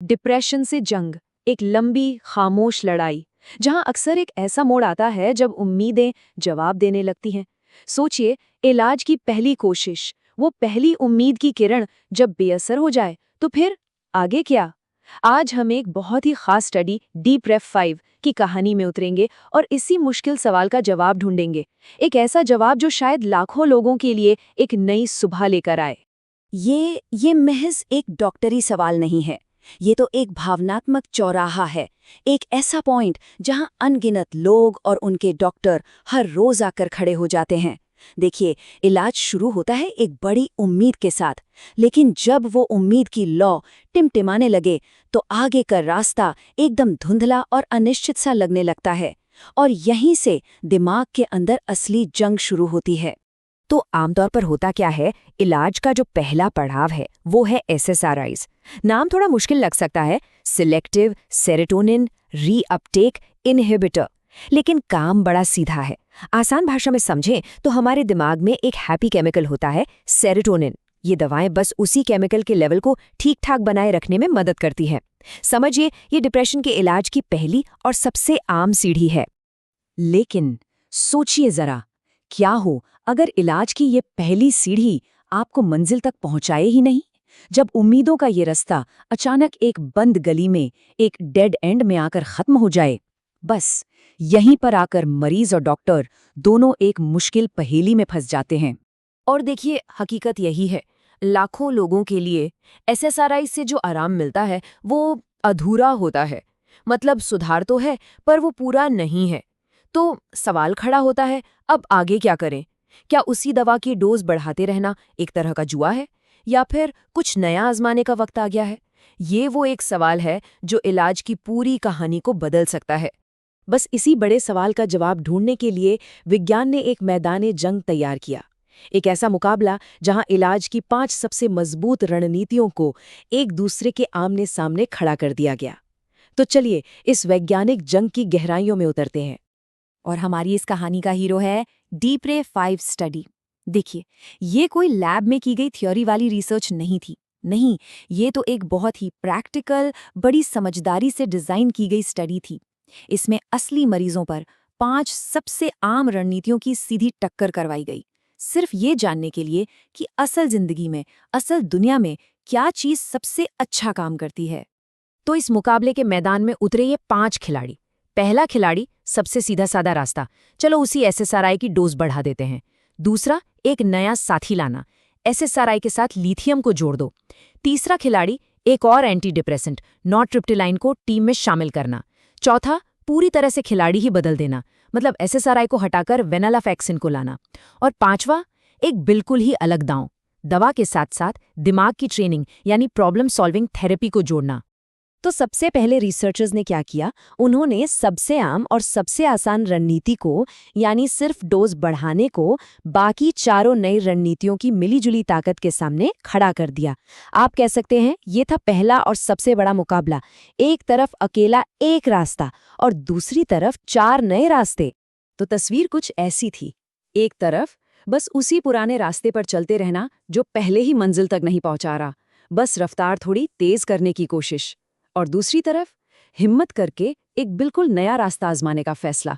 Depression से जंग, एक लंबी खामोश लड़ाई, जहां अक्सर एक ऐसा मोड़ आता है जब उम्मीदें जवाब देने लगती हैं। सोचिए, इलाज की पहली कोशिश, वो पहली उम्मीद की किरण जब बेअसर हो जाए, तो फिर आगे क्या? आज हम एक बहुत ही खास स्टडी DPREP-5 की कहानी में उतरेंगे और इसी मुश्किल सवाल का जवाब ढूंढेंगे। एक ऐसा जवाब जो शायद लाखों लोगों के लिए एक नई सुबह लेकर आए। ये महज एक डॉक्टरी सवाल नहीं है। ये तो एक भावनात्मक चौराहा है। एक ऐसा पॉइंट जहां अनगिनत लोग और उनके डॉक्टर हर रोज आकर खड़े हो जाते हैं। देखिए, इलाज शुरू होता है एक बड़ी उम्मीद के साथ, लेकिन जब वो उम्मीद की लौ टिमटिमाने लगे, तो आगे का रास्ता एकदम धुंधला और अनिश्चित सा लगने लगता है। और यहीं से दिमाग के अंदर असली जंग शुरू होती है। तो आमतौर पर होता क्या है, इलाज का जो पहला पड़ाव है वो है SSRIs। नाम थोड़ा मुश्किल लग सकता है, सिलेक्टिव सेरोटोनिन रीअपटेक इनहिबिटर, लेकिन काम बड़ा सीधा है। आसान भाषा में समझें तो हमारे दिमाग में एक हैप्पी केमिकल होता है, सेरोटोनिन। ये दवाएं बस उसी केमिकल के लेवल को ठीक ठाक बनाए रखने में मदद करती हैं। समझिए, ये डिप्रेशन के इलाज की पहली और सबसे आम सीढ़ी है। लेकिन सोचिए जरा, क्या हो अगर इलाज की ये पहली सीढ़ी आपको मंजिल तक पहुंचाए ही नहीं? जब उम्मीदों का ये रास्ता अचानक एक बंद गली में, एक डेड एंड में आकर खत्म हो जाए। बस यहीं पर आकर मरीज और डॉक्टर दोनों एक मुश्किल पहेली में फंस जाते हैं। और देखिए, हकीकत यही है। लाखों लोगों के लिए SSRI से जो आराम मिलता है वो अधूरा होता है। मतलब सुधार तो है, पर वो पूरा नहीं है। तो सवाल खड़ा होता है, अब आगे क्या करें? क्या उसी दवा की डोज बढ़ाते रहना एक तरह का जुआ है, या फिर कुछ नया आजमाने का वक्त आ गया है? ये वो एक सवाल है जो इलाज की पूरी कहानी को बदल सकता है। बस इसी बड़े सवाल का जवाब ढूंढने के लिए विज्ञान ने एक मैदान जंग तैयार किया। एक ऐसा मुकाबला जहां इलाज की 5 सबसे मजबूत रणनीतियों को एक दूसरे के आमने सामने खड़ा कर दिया गया। तो चलिए, इस वैज्ञानिक जंग की गहराइयों में उतरते हैं। और हमारी इस कहानी का हीरो है DPREP-5 स्टडी। देखिए, ये कोई लैब में की गई थ्योरी वाली रिसर्च नहीं थी। नहीं, ये तो एक बहुत ही प्रैक्टिकल, बड़ी समझदारी से डिजाइन की गई स्टडी थी। इसमें असली मरीजों पर 5 सबसे आम रणनीतियों की सीधी टक्कर करवाई गई, सिर्फ ये जानने के लिए कि असल जिंदगी में, असल दुनिया में क्या चीज सबसे अच्छा काम करती है। तो इस मुकाबले के मैदान में उतरे ये 5 खिलाड़ी। पहला खिलाड़ी, सबसे सीधा साधा रास्ता, चलो उसी SSRI की डोज बढ़ा देते हैं। दूसरा, एक नया साथी लाना, SSRI के साथ लिथियम को जोड़ दो। तीसरा खिलाड़ी, एक और एंटी डिप्रेसेंट नॉरट्रिप्टिलाइन को टीम में शामिल करना। चौथा, पूरी तरह से खिलाड़ी ही बदल देना, मतलब SSRI को हटाकर वेनालाफैक्सिन को लाना। और पांचवा, एक बिल्कुल ही अलग दांव, दवा के साथ साथ दिमाग की ट्रेनिंग यानी प्रॉब्लम सॉल्विंग थेरेपी को जोड़ना। तो सबसे पहले रिसर्चर्स ने क्या किया, उन्होंने सबसे आम और सबसे आसान रणनीति को, यानी सिर्फ डोज बढ़ाने को, बाकी चारों नई रणनीतियों की मिलीजुली ताकत के सामने खड़ा कर दिया। आप कह सकते हैं ये था पहला और सबसे बड़ा मुकाबला। एक तरफ अकेला एक रास्ता और दूसरी तरफ 4 नए रास्ते। तो तस्वीर कुछ ऐसी थी। एक तरफ बस उसी पुराने रास्ते पर चलते रहना जो पहले ही मंजिल तक नहीं पहुंचा रहा, बस रफ्तार थोड़ी तेज करने की कोशिश। और दूसरी तरफ हिम्मत करके एक बिल्कुल नया रास्ता आजमाने का फैसला।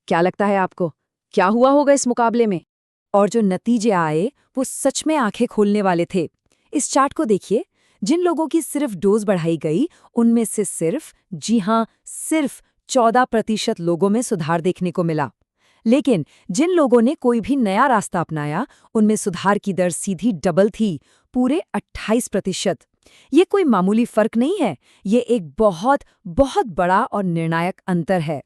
क्या लगता है आपको, क्या हुआ होगा इस मुकाबले में? और जो नतीजे आए वो सच में आंखें खोलने वाले थे। इस चार्ट को देखिए, जिन लोगों की सिर्फ डोज बढ़ाई गई, उनमें से सिर्फ, जी हां, सिर्फ 14% लोगों में सुधार देखने को मिला। लेकिन जिन लोगों ने कोई भी नया रास्ता अपनाया, उनमें सुधार की दर सीधी डबल थी, पूरे 28%। ये कोई मामूली फर्क नहीं है, ये एक बहुत बहुत बड़ा और निर्णायक अंतर है।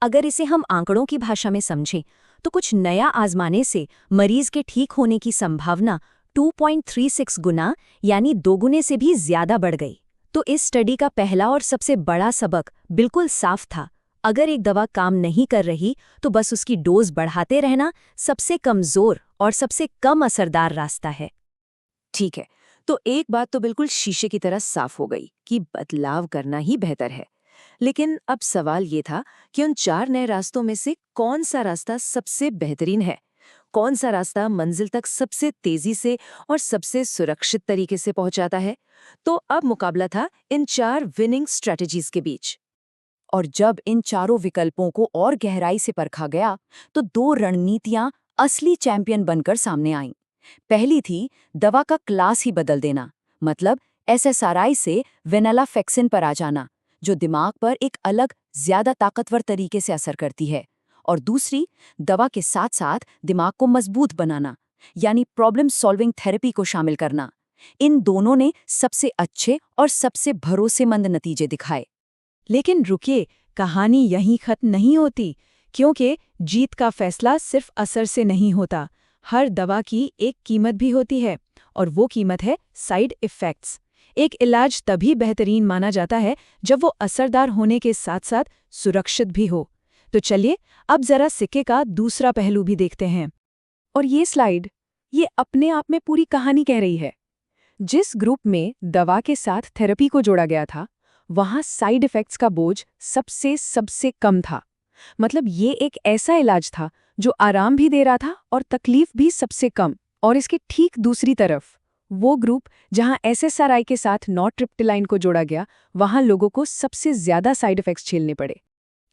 अगर इसे हम आंकड़ों की भाषा में समझें, तो कुछ नया आजमाने से मरीज के ठीक होने की संभावना 2.36 गुना, यानी 2 गुने से भी ज्यादा बढ़ गई। तो इस स्टडी का पहला और सबसे बड़ा सबक बिल्कुल साफ था। अगर एक दवा काम नहीं कर रही, तो बस उसकी डोज बढ़ाते रहना सबसे कमजोर और सबसे कम असरदार रास्ता है। ठीक है, तो एक बात तो बिल्कुल शीशे की तरह साफ हो गई कि बदलाव करना ही बेहतर है। लेकिन अब सवाल ये था कि उन 4 नए रास्तों में से कौन सा रास्ता सबसे बेहतरीन है? कौन सा रास्ता मंजिल तक सबसे तेजी से और सबसे सुरक्षित तरीके से पहुंचाता है। तो अब मुकाबला था इन 4 विनिंग स्ट्रेटजीज के बीच। और जब इन चारों विकल्पों को और गहराई से परखा गया तो 2 रणनीतियां असली चैंपियन बनकर सामने आईं। पहली थी दवा का क्लास ही बदल देना, मतलब एसएसआरआई से वेनालाफेक्सिन पर आ जाना, जो दिमाग पर एक अलग ज्यादा ताकतवर तरीके से असर करती है। और दूसरी, दवा के साथ साथ दिमाग को मजबूत बनाना, यानी प्रॉब्लम सॉल्विंग थेरेपी को शामिल करना। इन दोनों ने सबसे अच्छे और सबसे भरोसेमंद नतीजे दिखाए। लेकिन रुकिए, कहानी यहीं खत्म नहीं होती, क्योंकि जीत का फैसला सिर्फ असर से नहीं होता। हर दवा की एक कीमत भी होती है, और वो कीमत है साइड इफ़ेक्ट्स। एक इलाज तभी बेहतरीन माना जाता है जब वो असरदार होने के साथ साथ सुरक्षित भी हो। तो चलिए अब जरा सिक्के का दूसरा पहलू भी देखते हैं। और ये स्लाइड, ये अपने आप में पूरी कहानी कह रही है। जिस ग्रुप में दवा के साथ थेरेपी को जोड़ा गया था, वहाँ साइड इफ़ेक्ट्स का बोझ सबसे कम था। मतलब ये एक ऐसा इलाज था जो आराम भी दे रहा था और तकलीफ भी सबसे कम। और इसके ठीक दूसरी तरफ वो ग्रुप जहां एसएसआरआई के साथ नॉरट्रिप्टिलाइन को जोड़ा गया, वहां लोगों को सबसे ज्यादा साइड इफेक्ट्स झेलने पड़े।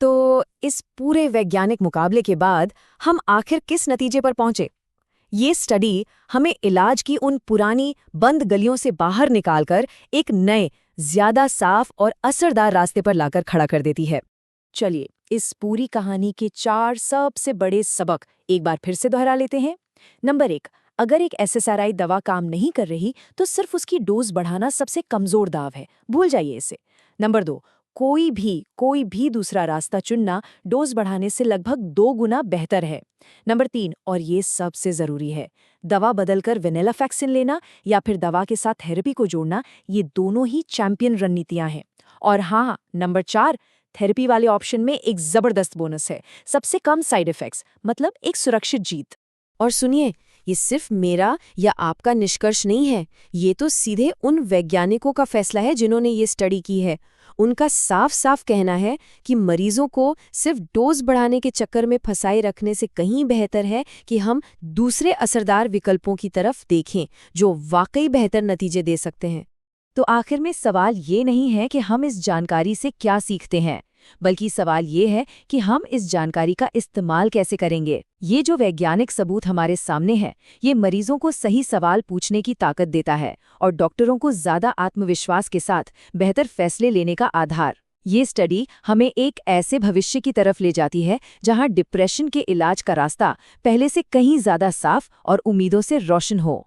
तो इस पूरे वैज्ञानिक मुकाबले के बाद हम आखिर किस नतीजे पर पहुंचे? ये स्टडी हमें इलाज की उन पुरानी बंद गलियों से बाहर निकालकर एक नए, ज्यादा साफ और असरदार रास्ते पर लाकर खड़ा कर देती है। चलिए इस पूरी कहानी के 4 सबसे बड़े सबक एक बार फिर से दोहरा लेते हैं। नंबर 1, अगर एक एसएसआरआई दवा काम नहीं कर रही तो सिर्फ उसकी डोज बढ़ाना सबसे कमजोर दाव है, भूल जाइए इसे। नंबर 2, कोई भी दूसरा रास्ता चुनना डोज बढ़ाने से लगभग 2 गुना बेहतर है। नंबर 3, और ये सबसे जरूरी है, दवा बदलकर वेनालाफेक्सिन लेना या फिर दवा के साथ थेरेपी को जोड़ना, ये दोनों ही चैंपियन रणनीतियां हैं। और हाँ, नंबर 4, थेरेपी वाले ऑप्शन में एक जबरदस्त बोनस है, सबसे कम साइड इफेक्ट्स, मतलब एक सुरक्षित जीत। और सुनिए, ये सिर्फ मेरा या आपका निष्कर्ष नहीं है, ये तो सीधे उन वैज्ञानिकों का फैसला है जिन्होंने ये स्टडी की है। उनका साफ साफ कहना है कि मरीजों को सिर्फ डोज बढ़ाने के चक्कर में फंसाए रखने से कहीं बेहतर है कि हम दूसरे असरदार विकल्पों की तरफ देखें जो वाकई बेहतर नतीजे दे सकते हैं। तो आखिर में सवाल ये नहीं है कि हम इस जानकारी से क्या सीखते हैं, बल्कि सवाल ये है कि हम इस जानकारी का इस्तेमाल कैसे करेंगे। ये जो वैज्ञानिक सबूत हमारे सामने है, ये मरीजों को सही सवाल पूछने की ताकत देता है और डॉक्टरों को ज्यादा आत्मविश्वास के साथ बेहतर फैसले लेने का आधार। ये स्टडी हमें एक ऐसे भविष्य की तरफ ले जाती है जहां डिप्रेशन के इलाज का रास्ता पहले से कहीं ज्यादा साफ और उम्मीदों से रोशन हो।